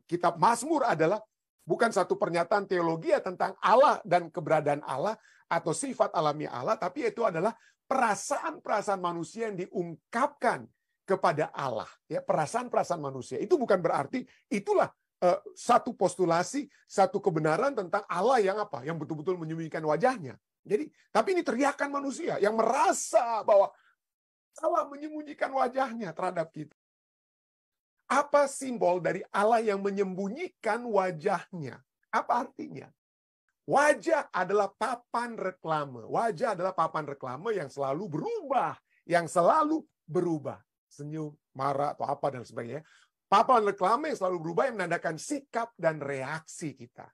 kitab Mazmur adalah bukan satu pernyataan teologi tentang Allah dan keberadaan Allah atau sifat alami Allah, tapi itu adalah perasaan-perasaan manusia yang diungkapkan kepada Allah. Ya, perasaan-perasaan manusia. Itu bukan berarti itulah satu postulasi, satu kebenaran tentang Allah yang apa? Yang betul-betul menyembunyikan wajahnya. Jadi, tapi ini teriakan manusia yang merasa bahwa Allah menyembunyikan wajahnya terhadap kita. Apa simbol dari Allah yang menyembunyikan wajahnya? Apa artinya? Wajah adalah papan reklame. Wajah adalah papan reklame yang selalu berubah. Yang selalu berubah. Senyum, marah, atau apa dan sebagainya. Papan reklame yang selalu berubah yang menandakan sikap dan reaksi kita.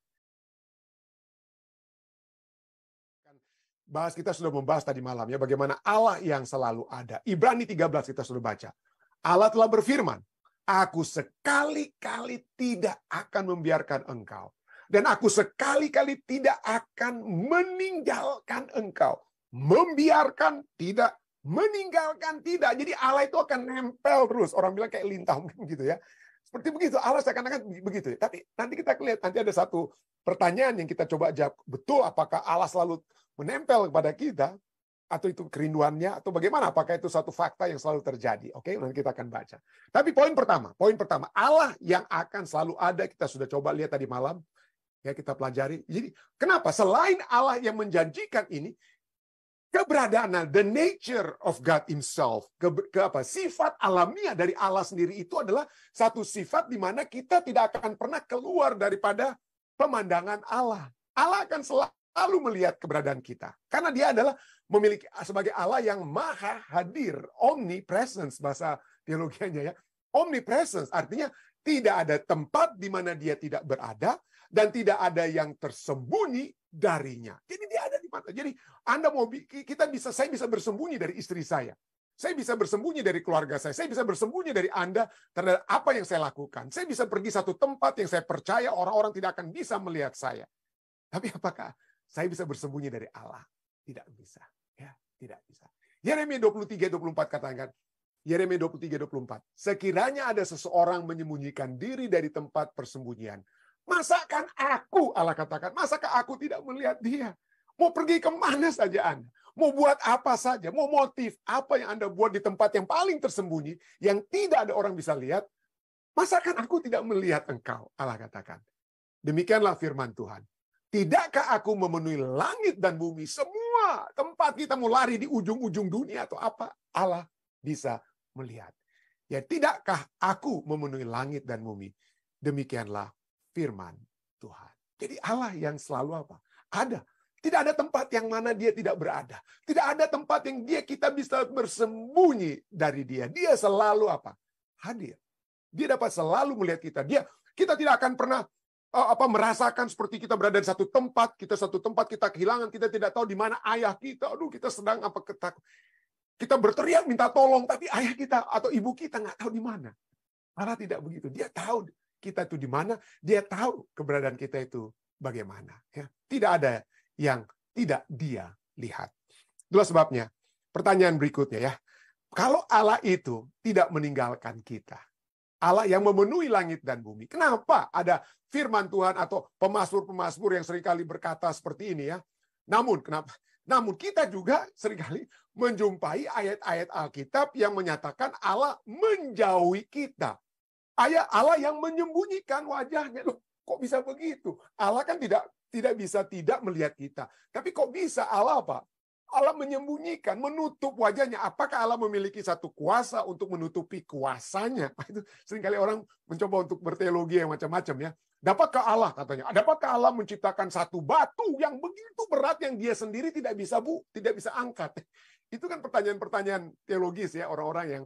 Kita sudah membahas tadi malam ya, bagaimana Allah yang selalu ada. Ibrani 13 kita sudah baca. Allah telah berfirman, aku sekali-kali tidak akan membiarkan engkau. Dan aku sekali-kali tidak akan meninggalkan engkau. Membiarkan tidak, meninggalkan tidak. Jadi Allah itu akan nempel terus. Orang bilang kayak lintang gitu ya. Seperti begitu. Allah seakan-akan begitu. Tapi nanti kita lihat, nanti ada satu pertanyaan yang kita coba jawab. Betul apakah Allah selalu menempel kepada kita? Atau itu kerinduannya? Atau bagaimana? Apakah itu satu fakta yang selalu terjadi? Oke, nanti kita akan baca. Tapi poin pertama. Allah yang akan selalu ada. Kita sudah coba lihat tadi malam. Ya, kita pelajari. Jadi, kenapa? Selain Allah yang menjanjikan ini, keberadaan, the nature of God himself, sifat alamiah dari Allah sendiri itu adalah satu sifat di mana kita tidak akan pernah keluar daripada pemandangan Allah. Allah akan selalu melihat keberadaan kita. Karena dia adalah memiliki sebagai Allah yang maha hadir, omnipresence bahasa teologianya ya. Omnipresence artinya tidak ada tempat di mana dia tidak berada dan tidak ada yang tersembunyi darinya. Jadi dia ada di mana? Jadi saya bisa bersembunyi dari istri saya. Saya bisa bersembunyi dari keluarga saya. Saya bisa bersembunyi dari Anda terhadap apa yang saya lakukan. Saya bisa pergi satu tempat yang saya percaya orang-orang tidak akan bisa melihat saya. Tapi apakah saya bisa bersembunyi dari Allah? Tidak bisa. Ya, tidak bisa. Yeremia 23:24 katakan, Yeremia 23:24. Sekiranya ada seseorang menyembunyikan diri dari tempat persembunyian, masakan aku, Allah katakan, masakah aku tidak melihat dia? Mau pergi kemana saja Anda? Mau buat apa saja? Mau motif apa yang Anda buat di tempat yang paling tersembunyi, yang tidak ada orang bisa lihat? Masakan aku tidak melihat engkau? Allah katakan. Demikianlah firman Tuhan. Tidakkah aku memenuhi langit dan bumi? Semua tempat kita mau lari di ujung-ujung dunia atau apa? Allah bisa melihat. Ya, tidakkah aku memenuhi langit dan bumi? Demikianlah firman Tuhan. Jadi Allah yang selalu apa? Ada. Tidak ada tempat yang mana dia tidak berada. Tidak ada tempat yang kita bisa bersembunyi dari dia. Dia selalu apa? Hadir. Dia dapat selalu melihat kita. Kita tidak akan pernah merasakan seperti kita berada di satu tempat kita kehilangan, kita tidak tahu di mana ayah kita. Aduh, kita sedang ketakut. Kita berteriak minta tolong, tapi ayah kita atau ibu kita nggak tahu di mana. Allah tidak begitu. Dia tahu kita itu di mana, dia tahu keberadaan kita itu bagaimana. Ya. Tidak ada yang tidak dia lihat. Itulah sebabnya, pertanyaan berikutnya ya. Kalau Allah itu tidak meninggalkan kita, Allah yang memenuhi langit dan bumi, kenapa ada firman Tuhan atau pemazmur-pemazmur yang seringkali berkata seperti ini ya? Namun kita juga seringkali menjumpai ayat-ayat Alkitab yang menyatakan Allah menjauhi kita. Allah yang menyembunyikan wajahnya. Loh, kok bisa begitu? Allah kan tidak bisa tidak melihat kita. Tapi kok bisa Allah apa? Allah menyembunyikan, menutup wajahnya. Apakah Allah memiliki satu kuasa untuk menutupi kuasanya? Itu seringkali orang mencoba untuk berteologi yang macam-macam ya. Dapatkah Allah katanya? Dapatkah Allah menciptakan satu batu yang begitu berat yang dia sendiri tidak bisa angkat? Itu kan pertanyaan-pertanyaan teologis ya, orang-orang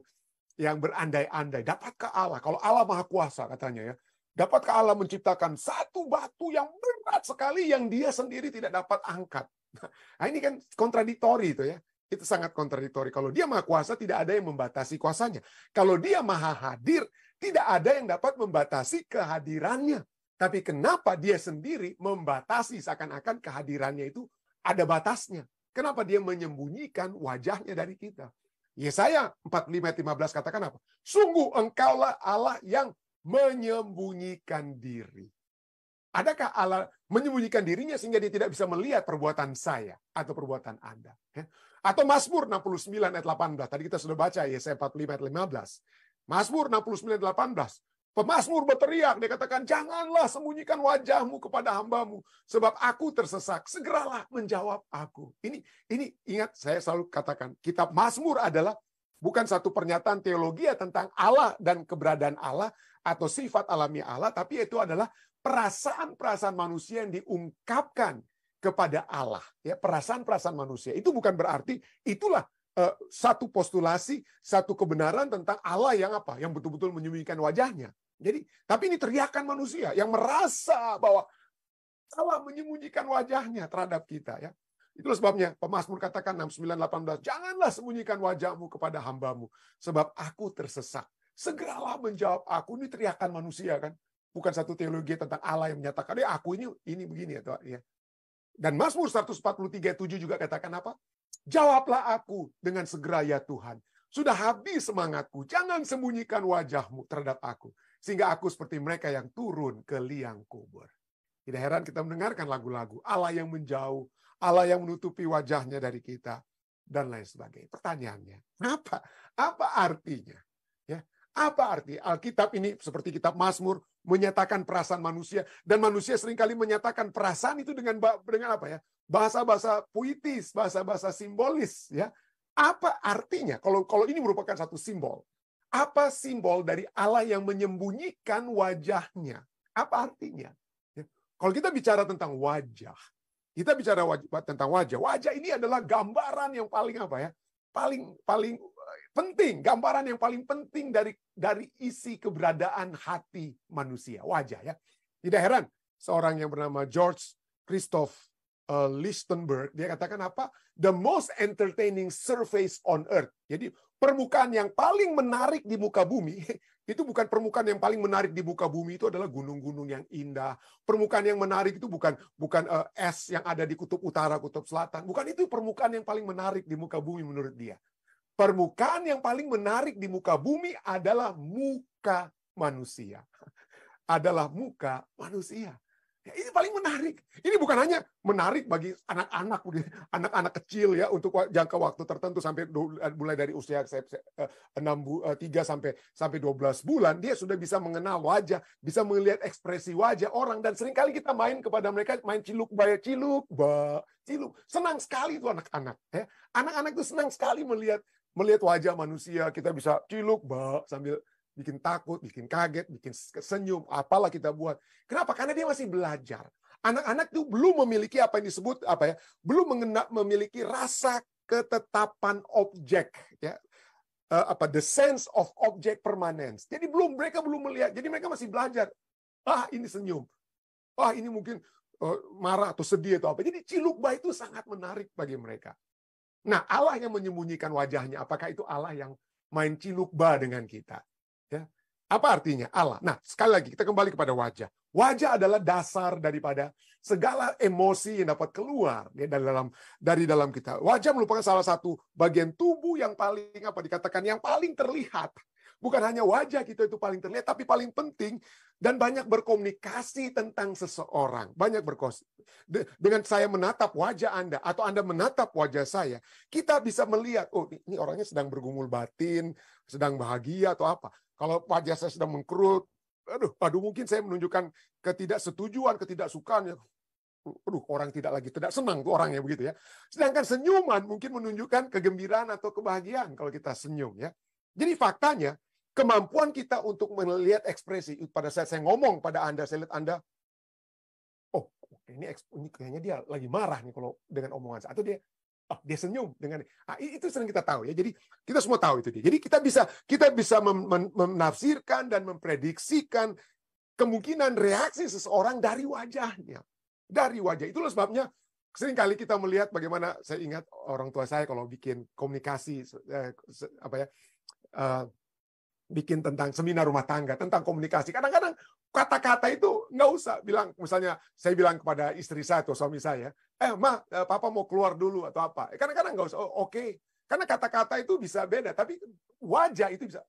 yang berandai-andai. Dapatkah Allah? Kalau Allah Maha Kuasa katanya ya. Dapatkah Allah menciptakan satu batu yang berat sekali yang dia sendiri tidak dapat angkat? Nah, ini kan kontradiktori itu ya. Itu sangat kontradiktori. Kalau dia Maha Kuasa, tidak ada yang membatasi kuasanya. Kalau dia Maha Hadir, tidak ada yang dapat membatasi kehadirannya. Tapi kenapa dia sendiri membatasi seakan-akan kehadirannya itu ada batasnya? Kenapa dia menyembunyikan wajahnya dari kita? Yesaya 45:15 katakan apa? Sungguh engkaulah Allah yang menyembunyikan diri. Adakah Allah menyembunyikan dirinya sehingga dia tidak bisa melihat perbuatan saya atau perbuatan Anda? Atau Mazmur 69 ayat 18. Tadi kita sudah baca Yesaya 45 ayat 15. Mazmur 69 ayat 18. Pemazmur berteriak, dia katakan, janganlah sembunyikan wajahmu kepada hambamu, sebab aku tersesak, segeralah menjawab aku. Ini ingat, saya selalu katakan, kitab Mazmur adalah bukan satu pernyataan teologi tentang Allah dan keberadaan Allah, atau sifat alamiah Allah, tapi itu adalah perasaan-perasaan manusia yang diungkapkan kepada Allah. Ya, perasaan-perasaan manusia. Itu bukan berarti itulah satu postulasi, satu kebenaran tentang Allah yang apa? Yang betul-betul menyembunyikan wajahnya. Jadi, tapi ini teriakan manusia yang merasa bahwa Allah menyembunyikan wajahnya terhadap kita. Ya, itulah sebabnya pemazmur katakan 69:18, janganlah sembunyikan wajahmu kepada hambamu, sebab aku tersesak. Segeralah menjawab aku. Ini teriakan manusia kan? Bukan satu teologi tentang Allah yang menyatakan, aku ini begini atau ya. Dan Mazmur 143:7 juga katakan apa? Jawablah aku dengan segera ya Tuhan. Sudah habis semangatku. Jangan sembunyikan wajahmu terhadap aku. Sehingga aku seperti mereka yang turun ke liang kubur. Tidak heran kita mendengarkan lagu-lagu Allah yang menjauh, Allah yang menutupi wajahnya dari kita, dan lain sebagainya. Pertanyaannya, apa artinya? Ya, apa arti Alkitab ini seperti kitab Mazmur menyatakan perasaan manusia, dan manusia seringkali menyatakan perasaan itu dengan apa ya? Bahasa-bahasa puitis, bahasa-bahasa simbolis, ya. Apa artinya? Kalau ini merupakan satu simbol. Apa simbol dari Allah yang menyembunyikan wajahnya? Apa artinya? Ya. Kalau kita bicara tentang wajah, kita bicara tentang wajah. Wajah ini adalah gambaran yang paling apa ya? Paling penting, gambaran yang paling penting dari isi keberadaan hati manusia, wajah ya. Tidak heran seorang yang bernama George Christoph Lichtenberg, dia katakan apa? The most entertaining surface on earth. Jadi permukaan yang paling menarik di muka bumi, itu bukan permukaan yang paling menarik di muka bumi itu adalah gunung-gunung yang indah. Permukaan yang menarik itu bukan es yang ada di kutub utara, kutub selatan. Bukan itu permukaan yang paling menarik di muka bumi menurut dia. Permukaan yang paling menarik di muka bumi adalah muka manusia. Adalah muka manusia. Ya, ini paling menarik. Ini bukan hanya menarik bagi anak-anak kecil ya untuk jangka waktu tertentu sampai mulai dari usia 3 sampai 12 bulan dia sudah bisa mengenal wajah, bisa melihat ekspresi wajah orang, dan seringkali kita main kepada mereka main ciluk. Senang sekali itu anak-anak ya. Anak-anak itu senang sekali melihat wajah manusia. Kita bisa ciluk sambil bikin takut, bikin kaget, bikin senyum, apalah kita buat. Kenapa? Karena dia masih belajar. Anak-anak itu belum memiliki apa yang disebut belum memiliki rasa ketetapan objek, ya. The sense of object permanence. Jadi mereka belum melihat. Jadi mereka masih belajar. Ini senyum. Ini mungkin marah atau sedih atau apa. Jadi cilukba itu sangat menarik bagi mereka. Nah, Allah yang menyembunyikan wajahnya, apakah itu Allah yang main cilukba dengan kita? Ya. Apa artinya Allah? Nah, sekali lagi kita kembali kepada wajah. Wajah adalah dasar daripada segala emosi yang dapat keluar ya, dari dalam kita. Wajah merupakan salah satu bagian tubuh yang paling dikatakan yang paling terlihat. Bukan hanya wajah kita itu paling terlihat, tapi paling penting dan banyak berkomunikasi tentang seseorang. Dengan saya menatap wajah Anda atau Anda menatap wajah saya, kita bisa melihat, ini orangnya sedang bergumul batin, sedang bahagia atau apa. Kalau wajah saya sedang mengkerut, mungkin saya menunjukkan ketidaksetujuan, ketidaksukaan. Orang tidak senang tuh orangnya begitu ya. Sedangkan senyuman mungkin menunjukkan kegembiraan atau kebahagiaan kalau kita senyum ya. Jadi faktanya kemampuan kita untuk melihat ekspresi pada saat saya ngomong pada Anda, saya lihat Anda, ini kayaknya dia lagi marah nih kalau dengan omongan saya, atau dia senyum dengan itu sering kita tahu ya. Jadi kita semua tahu itu dia. Jadi kita bisa menafsirkan dan memprediksikan kemungkinan reaksi seseorang dari wajahnya. Dari wajah. Itulah sebabnya seringkali kita melihat bagaimana, saya ingat orang tua saya kalau bikin komunikasi bikin tentang seminar rumah tangga, tentang komunikasi. Kadang-kadang kata-kata itu nggak usah bilang, misalnya saya bilang kepada istri saya atau suami saya, papa mau keluar dulu atau apa. Kadang-kadang nggak usah, oke. Karena kata-kata itu bisa beda, tapi wajah itu bisa.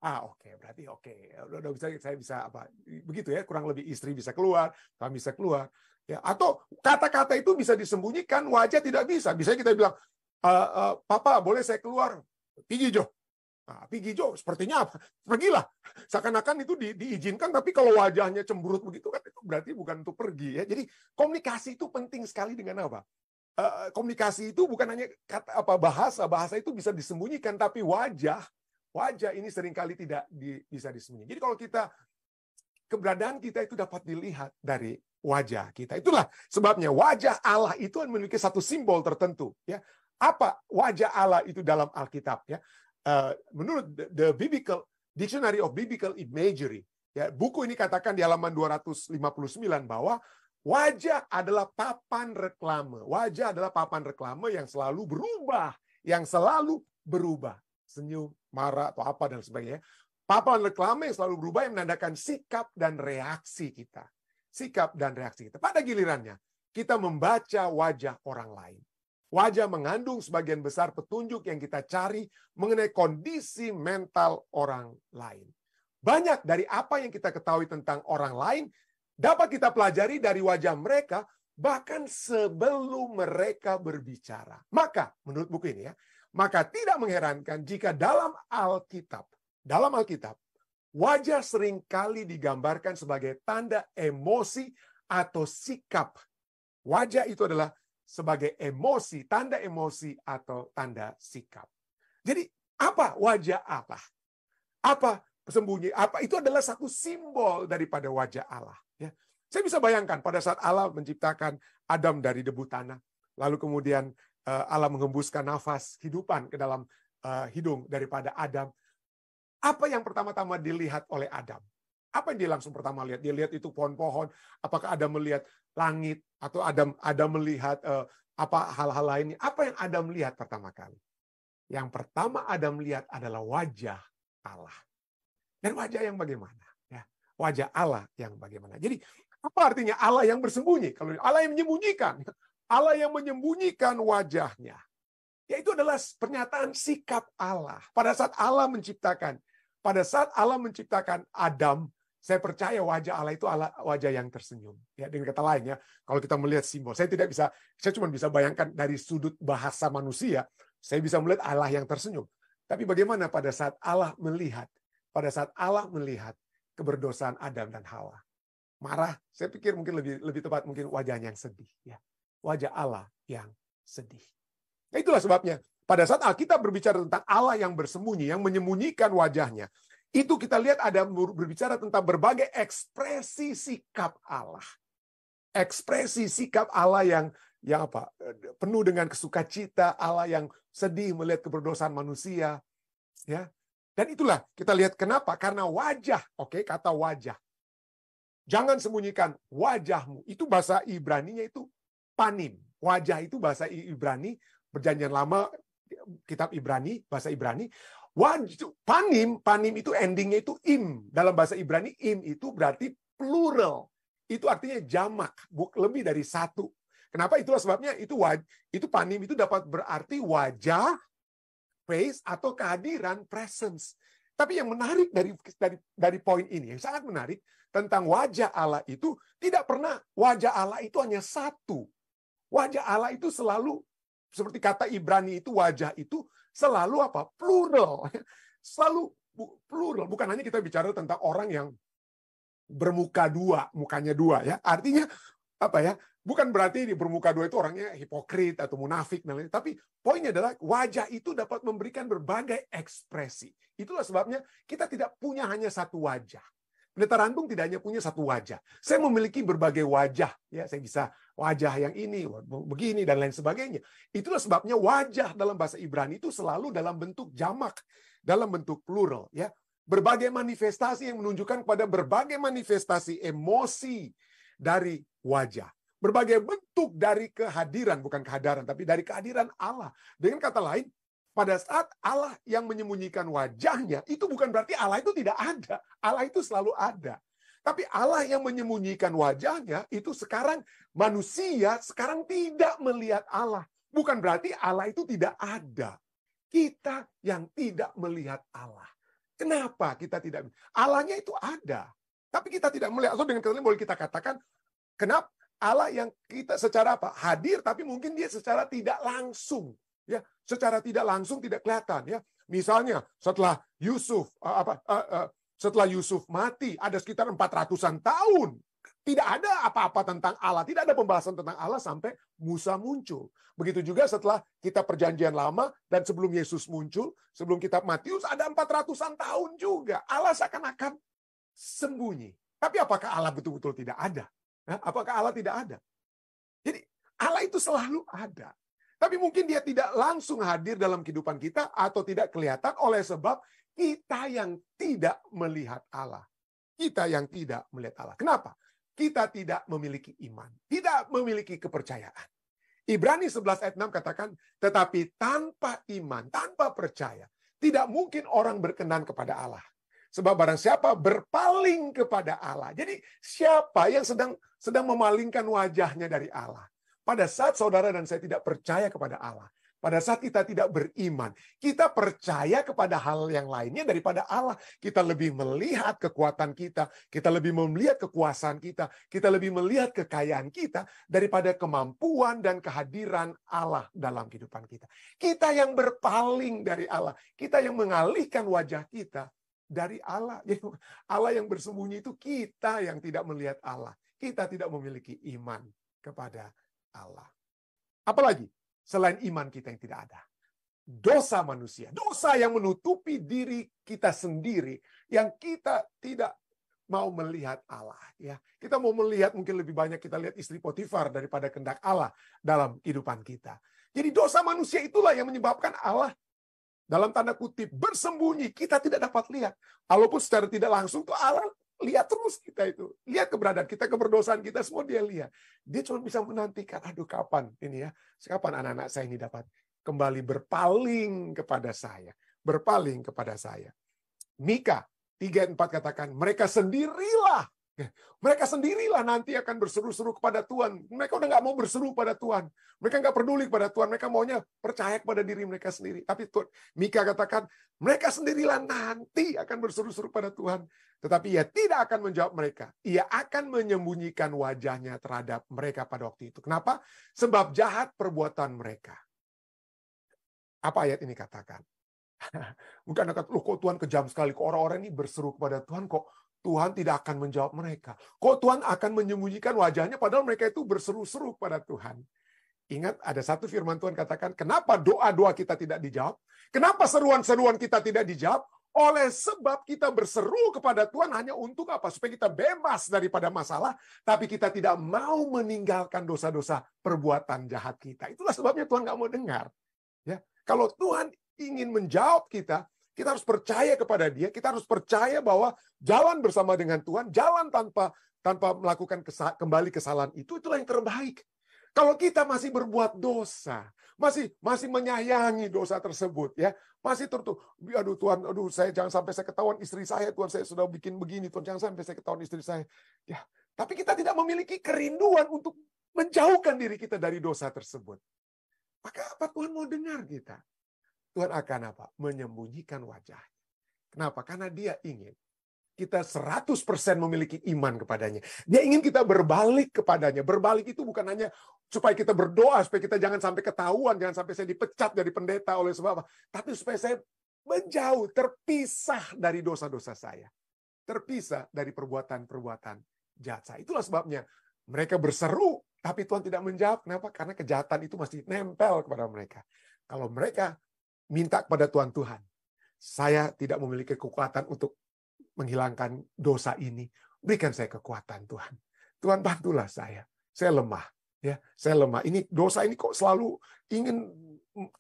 Oke, berarti oke. Udah bisa, saya bisa apa? Begitu ya, kurang lebih istri bisa keluar, kami bisa keluar. Ya, atau kata-kata itu bisa disembunyikan, wajah tidak bisa. Bisa kita bilang, Papa, boleh saya keluar? Pergi, Jo. Pergi, Jo. Sepertinya apa? Pergilah. Seakan-akan itu diizinkan, tapi kalau wajahnya cemberut begitu kan itu berarti bukan untuk pergi ya. Jadi komunikasi itu penting sekali dengan apa? Komunikasi itu bukan hanya kata apa bahasa itu bisa disembunyikan, tapi wajah ini seringkali tidak bisa disembunyikan. Jadi kalau keberadaan kita itu dapat dilihat dari wajah kita. Itulah sebabnya wajah Allah itu memiliki satu simbol tertentu. Ya, apa wajah Allah itu dalam Alkitab? Ya, menurut the Biblical Dictionary of Biblical Imagery, ya, buku ini katakan di halaman 259 bahwa wajah adalah papan reklame. Wajah adalah papan reklame yang selalu berubah. Senyum, marah, atau apa dan sebagainya. Papan reklame yang selalu berubah yang menandakan sikap dan reaksi kita. Sikap dan reaksi kita. Pada gilirannya, kita membaca wajah orang lain. Wajah mengandung sebagian besar petunjuk yang kita cari mengenai kondisi mental orang lain. Banyak dari apa yang kita ketahui tentang orang lain dapat kita pelajari dari wajah mereka, bahkan sebelum mereka berbicara. Maka, menurut buku ini ya, maka tidak mengherankan jika dalam Alkitab, wajah seringkali digambarkan sebagai tanda emosi atau sikap. Wajah itu adalah sebagai emosi, tanda emosi atau tanda sikap. Jadi, apa wajah Allah? Apa sembunyi? Apa itu adalah satu simbol daripada wajah Allah. Ya. Saya bisa bayangkan pada saat Allah menciptakan Adam dari debu tanah, lalu kemudian Allah menghembuskan nafas kehidupan ke dalam hidung daripada Adam. Apa yang pertama-tama dilihat oleh Adam? Apa yang dia langsung pertama lihat? Dia lihat itu pohon-pohon. Apakah Adam melihat langit? Atau Adam melihat apa hal-hal lainnya? Apa yang Adam lihat pertama kali? Yang pertama Adam lihat adalah wajah Allah. Dan wajah yang bagaimana? Ya, wajah Allah yang bagaimana? Jadi apa artinya Allah yang bersembunyi? Kalau Allah yang menyembunyikan. Allah yang menyembunyikan wajahnya. Yaitu adalah pernyataan sikap Allah. Pada saat Allah menciptakan Adam, saya percaya wajah Allah itu wajah yang tersenyum. Ya, dengan kata lain ya, kalau kita melihat simbol, saya cuma bisa bayangkan dari sudut bahasa manusia, saya bisa melihat Allah yang tersenyum. Tapi bagaimana pada saat Allah melihat keberdosaan Adam dan Hawa? Marah, saya pikir mungkin lebih tepat mungkin wajahnya yang sedih. Ya. Wajah Allah yang sedih. Nah, itulah sebabnya pada saat Alkitab berbicara tentang Allah yang bersembunyi, yang menyembunyikan wajahnya, itu kita lihat ada berbicara tentang berbagai ekspresi sikap Allah. Ekspresi sikap Allah yang apa? Penuh dengan kesukacita, Allah yang sedih melihat keberdosaan manusia, ya. Dan itulah kita lihat kenapa? Karena wajah, kata wajah. Jangan sembunyikan wajahmu. Itu bahasa Ibraninya itu panim. Wajah itu bahasa Ibrani, Perjanjian Lama, kitab Ibrani, bahasa Ibrani. Panim itu endingnya itu im. Dalam bahasa Ibrani, im itu berarti plural. Itu artinya jamak, lebih dari satu. Kenapa? Itulah sebabnya itu panim itu dapat berarti wajah, face, atau kehadiran, presence. Tapi yang menarik dari poin ini, yang sangat menarik, tentang wajah Allah itu, tidak pernah wajah Allah itu hanya satu. Wajah Allah itu selalu, seperti kata Ibrani itu, wajah itu selalu apa? Plural. Selalu plural. Bukan hanya kita bicara tentang orang yang bermuka dua, mukanya dua. Ya. Artinya, apa ya? Bukan berarti bermuka dua itu orangnya hipokrit atau munafik. Tapi poinnya adalah wajah itu dapat memberikan berbagai ekspresi. Itulah sebabnya kita tidak punya hanya satu wajah. Pendeta Rantung tidak hanya punya satu wajah. Saya memiliki berbagai wajah. Ya, saya bisa wajah yang ini, begini, dan lain sebagainya. Itulah sebabnya wajah dalam bahasa Ibrani itu selalu dalam bentuk jamak, dalam bentuk plural. Ya. Berbagai manifestasi yang menunjukkan kepada berbagai manifestasi emosi dari wajah. Berbagai bentuk dari kehadiran, bukan kehadaran, tapi dari kehadiran Allah. Dengan kata lain, pada saat Allah yang menyembunyikan wajahnya, itu bukan berarti Allah itu tidak ada. Allah itu selalu ada. Tapi Allah yang menyembunyikan wajahnya, itu sekarang manusia sekarang tidak melihat Allah. Bukan berarti Allah itu tidak ada. Kita yang tidak melihat Allah. Kenapa kita tidak? Allahnya itu ada, tapi kita tidak melihat. Atau dengan kata lain boleh kita katakan, kenapa Allah yang kita secara apa? Hadir, tapi mungkin dia secara tidak langsung. Ya, secara tidak langsung tidak kelihatan. Ya, misalnya setelah Yusuf setelah Yusuf mati, ada sekitar 400-an tahun. Tidak ada apa-apa tentang Allah. Tidak ada pembahasan tentang Allah sampai Musa muncul. Begitu juga setelah kita perjanjian lama dan sebelum Yesus muncul, sebelum kitab Matius ada 400-an tahun juga. Allah seakan-akan sembunyi. Tapi apakah Allah betul-betul tidak ada? Apakah Allah tidak ada? Jadi Allah itu selalu ada. Tapi mungkin dia tidak langsung hadir dalam kehidupan kita atau tidak kelihatan oleh sebab kita yang tidak melihat Allah. Kita yang tidak melihat Allah. Kenapa? Kita tidak memiliki iman, tidak memiliki kepercayaan. Ibrani 11 ayat 6 katakan, tetapi tanpa iman, tanpa percaya, tidak mungkin orang berkenan kepada Allah. Sebab barang siapa berpaling kepada Allah. Jadi siapa yang sedang memalingkan wajahnya dari Allah? Pada saat saudara dan saya tidak percaya kepada Allah, pada saat kita tidak beriman, kita percaya kepada hal yang lainnya daripada Allah. Kita lebih melihat kekuatan kita, kita lebih melihat kekuasaan kita, kita lebih melihat kekayaan kita daripada kemampuan dan kehadiran Allah dalam kehidupan kita. Kita yang berpaling dari Allah, kita yang mengalihkan wajah kita dari Allah. Jadi Allah yang bersembunyi itu kita yang tidak melihat Allah. Kita tidak memiliki iman kepada Allah. Apalagi? Selain iman kita yang tidak ada. Dosa manusia. Dosa yang menutupi diri kita sendiri. Yang kita tidak mau melihat Allah. Ya, kita mau melihat, mungkin lebih banyak kita lihat istri Potifar daripada kehendak Allah dalam kehidupan kita. Jadi dosa manusia itulah yang menyebabkan Allah dalam tanda kutip bersembunyi. Kita tidak dapat lihat. Walaupun secara tidak langsung tuh Allah lihat terus kita itu. Lihat keberadaan kita, keberdosaan kita, semua dia lihat. Dia cuma bisa menantikan, aduh kapan ini ya, kapan anak-anak saya ini dapat kembali berpaling kepada saya. Berpaling kepada saya. Mika 3:4 katakan, mereka sendirilah nanti akan berseru-seru kepada Tuhan. Mereka udah nggak mau berseru pada Tuhan. Mereka nggak peduli kepada Tuhan. Mereka maunya percaya kepada diri mereka sendiri. Tapi Mika katakan, mereka sendirilah nanti akan berseru-seru pada Tuhan. Tetapi ia tidak akan menjawab mereka. Ia akan menyembunyikan wajahnya terhadap mereka pada waktu itu. Kenapa? Sebab jahat perbuatan mereka. Apa ayat ini katakan? Mungkin akan, loh kok Tuhan kejam sekali. Kok orang-orang ini berseru kepada Tuhan, kok Tuhan tidak akan menjawab mereka. Kok Tuhan akan menyembunyikan wajahnya padahal mereka itu berseru-seru kepada Tuhan. Ingat ada satu firman Tuhan katakan, kenapa doa-doa kita tidak dijawab? Kenapa seruan-seruan kita tidak dijawab? Oleh sebab kita berseru kepada Tuhan hanya untuk apa? Supaya kita bebas daripada masalah, tapi kita tidak mau meninggalkan dosa-dosa perbuatan jahat kita. Itulah sebabnya Tuhan nggak mau dengar. Ya, kalau Tuhan ingin menjawab kita, kita harus percaya kepada Dia. Kita harus percaya bahwa jalan bersama dengan Tuhan, jalan tanpa melakukan kembali kesalahan itulah yang terbaik. Kalau kita masih berbuat dosa, masih menyayangi dosa tersebut, ya, masih aduh Tuhan, aduh saya jangan sampai saya ketahuan istri saya, Tuhan saya sudah bikin begini, Tuhan jangan sampai saya ketahuan istri saya. Ya, tapi kita tidak memiliki kerinduan untuk menjauhkan diri kita dari dosa tersebut. Maka apa Tuhan mau dengar kita? Tuhan akan apa? Menyembunyikan wajahnya. Kenapa? Karena Dia ingin kita 100% memiliki iman kepadanya. Dia ingin kita berbalik kepadanya. Berbalik itu bukan hanya supaya kita berdoa, supaya kita jangan sampai ketahuan, jangan sampai saya dipecat dari pendeta oleh sebab apa. Tapi supaya saya menjauh, terpisah dari dosa-dosa saya. Terpisah dari perbuatan-perbuatan jahat saya. Itulah sebabnya mereka berseru, tapi Tuhan tidak menjawab. Kenapa? Karena kejahatan itu masih nempel kepada mereka. Kalau mereka minta kepada Tuhan, saya tidak memiliki kekuatan untuk menghilangkan dosa ini. Berikan saya kekuatan Tuhan. Tuhan bantulah saya. Saya lemah. Ya, saya lemah. Ini dosa ini kok selalu ingin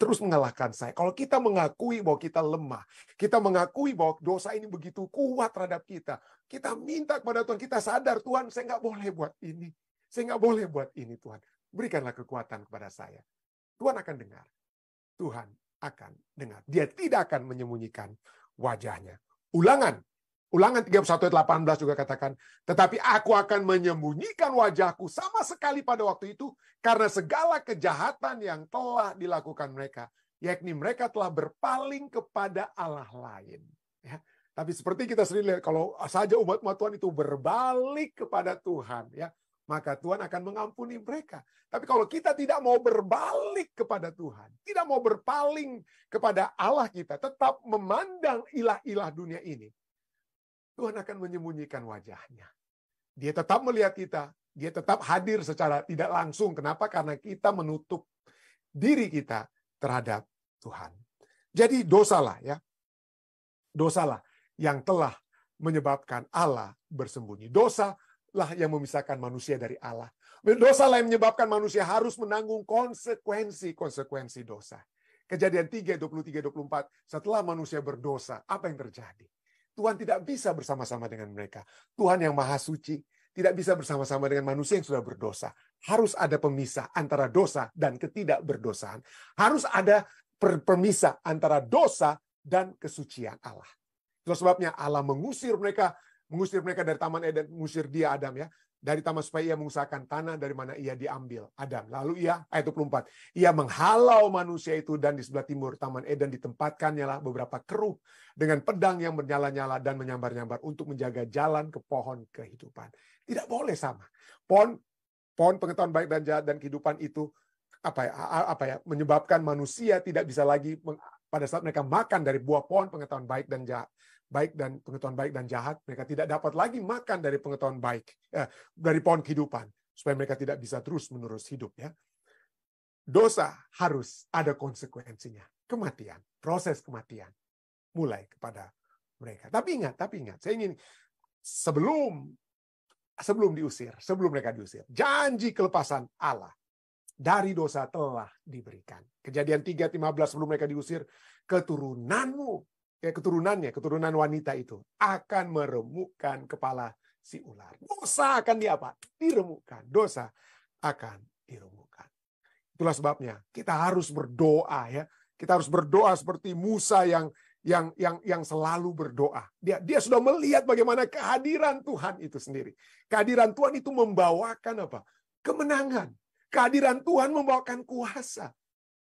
terus mengalahkan saya. Kalau kita mengakui bahwa kita lemah, kita mengakui bahwa dosa ini begitu kuat terhadap kita, kita minta kepada Tuhan, kita sadar Tuhan, saya nggak boleh buat ini. Saya nggak boleh buat ini Tuhan. Berikanlah kekuatan kepada saya. Tuhan akan dengar. Tuhan akan dengar. Dia tidak akan menyembunyikan wajahnya. Ulangan 31 ayat 18 juga katakan, tetapi aku akan menyembunyikan wajahku sama sekali pada waktu itu karena segala kejahatan yang telah dilakukan mereka, yakni mereka telah berpaling kepada Allah lain. Ya. Tapi seperti kita sering lihat, kalau saja umat-umat Tuhan itu berbalik kepada Tuhan, ya, maka Tuhan akan mengampuni mereka. Tapi kalau kita tidak mau berbalik kepada Tuhan, tidak mau berpaling kepada Allah kita, tetap memandang ilah-ilah dunia ini, Tuhan akan menyembunyikan wajahnya. Dia tetap melihat kita, dia tetap hadir secara tidak langsung. Kenapa? Karena kita menutup diri kita terhadap Tuhan. Jadi dosalah, ya. Dosalah yang telah menyebabkan Allah bersembunyi. Dosalah yang memisahkan manusia dari Allah. Dosalah yang menyebabkan manusia harus menanggung konsekuensi dosa. Kejadian 3, 23, 24. Setelah manusia berdosa, apa yang terjadi? Tuhan tidak bisa bersama-sama dengan mereka. Tuhan yang maha suci tidak bisa bersama-sama dengan manusia yang sudah berdosa. Harus ada pemisah antara dosa dan ketidakberdosaan. Harus ada pemisah antara dosa dan kesucian Allah. Itulah sebabnya Allah mengusir mereka dari Taman Eden, mengusir dia, Adam, ya, dari taman supaya ia mengusahakan tanah dari mana ia diambil, Adam. Lalu ia, ayat 24, ia menghalau manusia itu, dan di sebelah timur Taman Eden ditempatkannya lah beberapa keruk dengan pedang yang bernyala-nyala dan menyambar-nyambar untuk menjaga jalan ke pohon kehidupan. Tidak boleh sama. Pohon pengetahuan baik dan jahat dan kehidupan itu menyebabkan manusia tidak bisa lagi pada saat mereka makan dari buah pohon pengetahuan baik dan jahat. Pengetahuan baik dan jahat, mereka tidak dapat lagi makan dari pengetahuan baik, dari pohon kehidupan, supaya mereka tidak bisa terus-menerus hidup, ya. Dosa harus ada konsekuensinya, kematian, proses kematian mulai kepada mereka. Tapi ingat, saya ingin sebelum mereka diusir, janji kelepasan Allah dari dosa telah diberikan. Kejadian 3:15, sebelum mereka diusir, keturunan wanita itu akan meremukkan kepala si ular. Dosa akan diremukkan. Dosa akan diremukkan. Itulah sebabnya kita harus berdoa, ya. Kita harus berdoa seperti Musa yang selalu berdoa. Dia sudah melihat bagaimana kehadiran Tuhan itu sendiri. Kehadiran Tuhan itu membawakan apa? Kemenangan. Kehadiran Tuhan membawakan kuasa.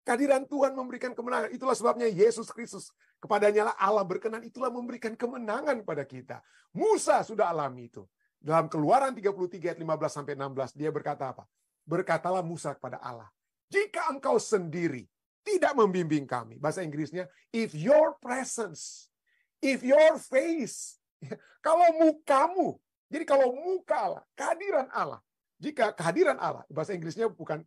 Kehadiran Tuhan memberikan kemenangan. Itulah sebabnya Yesus Kristus, kepadanya lah Allah berkenan, itulah memberikan kemenangan pada kita. Musa sudah alami itu. Dalam Keluaran 33 ayat 15-16, dia berkata apa? Berkatalah Musa kepada Allah, jika engkau sendiri tidak membimbing kami. Bahasa Inggrisnya, if your presence, if your face, kalau mukamu. Jadi kalau muka Allah, kehadiran Allah. Jika kehadiran Allah, bahasa Inggrisnya bukan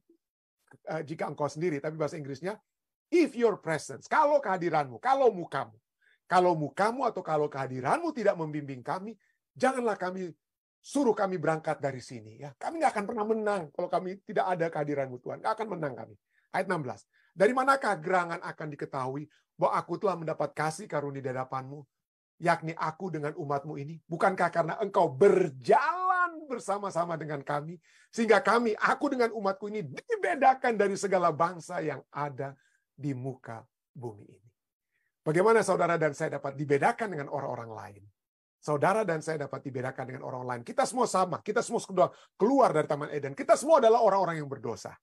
jika engkau sendiri, tapi bahasa Inggrisnya if your presence, kalau kehadiranmu, kalau mukamu atau kalau kehadiranmu tidak membimbing kami, janganlah suruh kami berangkat dari sini, ya. Kami nggak akan pernah menang kalau kami tidak ada kehadiranmu, Tuhan. Nggak akan menang kami. Ayat 16. Dari manakah gerangan akan diketahui bahwa aku telah mendapat kasih karunia di hadapanmu, yakni aku dengan umatmu ini? Bukankah karena engkau berjalan bersama-sama dengan kami, sehingga aku dengan umatku ini dibedakan dari segala bangsa yang ada di muka bumi ini. Bagaimana saudara dan saya dapat dibedakan dengan orang-orang lain? Saudara dan saya dapat dibedakan dengan orang lain. Kita semua sama, kita semua keluar dari Taman Eden. Kita semua adalah orang-orang yang berdosa.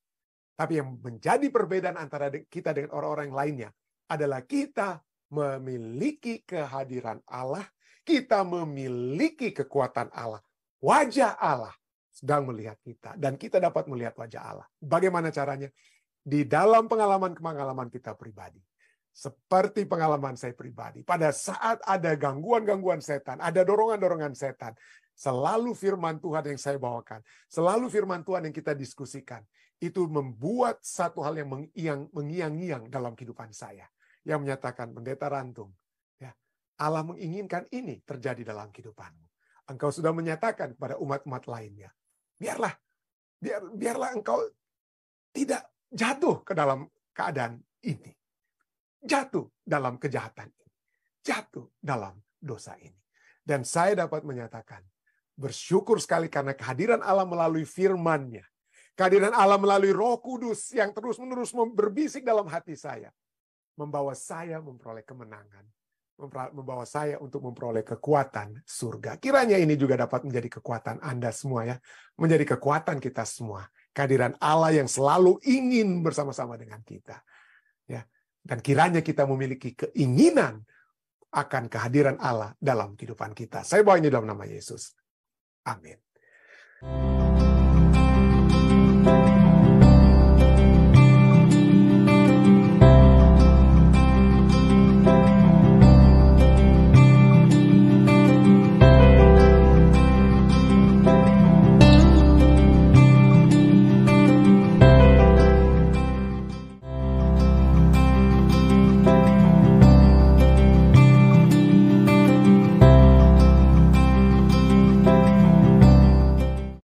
Tapi yang menjadi perbedaan antara kita dengan orang-orang lainnya adalah kita memiliki kehadiran Allah, kita memiliki kekuatan Allah. Wajah Allah sedang melihat kita, dan kita dapat melihat wajah Allah. Bagaimana caranya? Di dalam pengalaman kita pribadi. Seperti pengalaman saya pribadi. Pada saat ada gangguan-gangguan setan, ada dorongan-dorongan setan, selalu firman Tuhan yang saya bawakan, selalu firman Tuhan yang kita diskusikan, itu membuat satu hal yang mengiang-ngiang dalam kehidupan saya. Yang menyatakan, Pendeta Rantung, ya, Allah menginginkan ini terjadi dalam kehidupanmu. Engkau sudah menyatakan kepada umat-umat lainnya, biarlah engkau tidak jatuh ke dalam keadaan ini. Jatuh dalam kejahatan ini. Jatuh dalam dosa ini. Dan saya dapat menyatakan, bersyukur sekali karena kehadiran Allah melalui firman-Nya. Kehadiran Allah melalui Roh Kudus yang terus-menerus berbisik dalam hati saya. Membawa saya memperoleh kemenangan. Membawa saya untuk memperoleh kekuatan surga. Kiranya ini juga dapat menjadi kekuatan Anda semua, ya. Menjadi kekuatan kita semua. Kehadiran Allah yang selalu ingin bersama-sama dengan kita. Ya. Dan kiranya kita memiliki keinginan akan kehadiran Allah dalam kehidupan kita. Saya bawa ini dalam nama Yesus. Amin.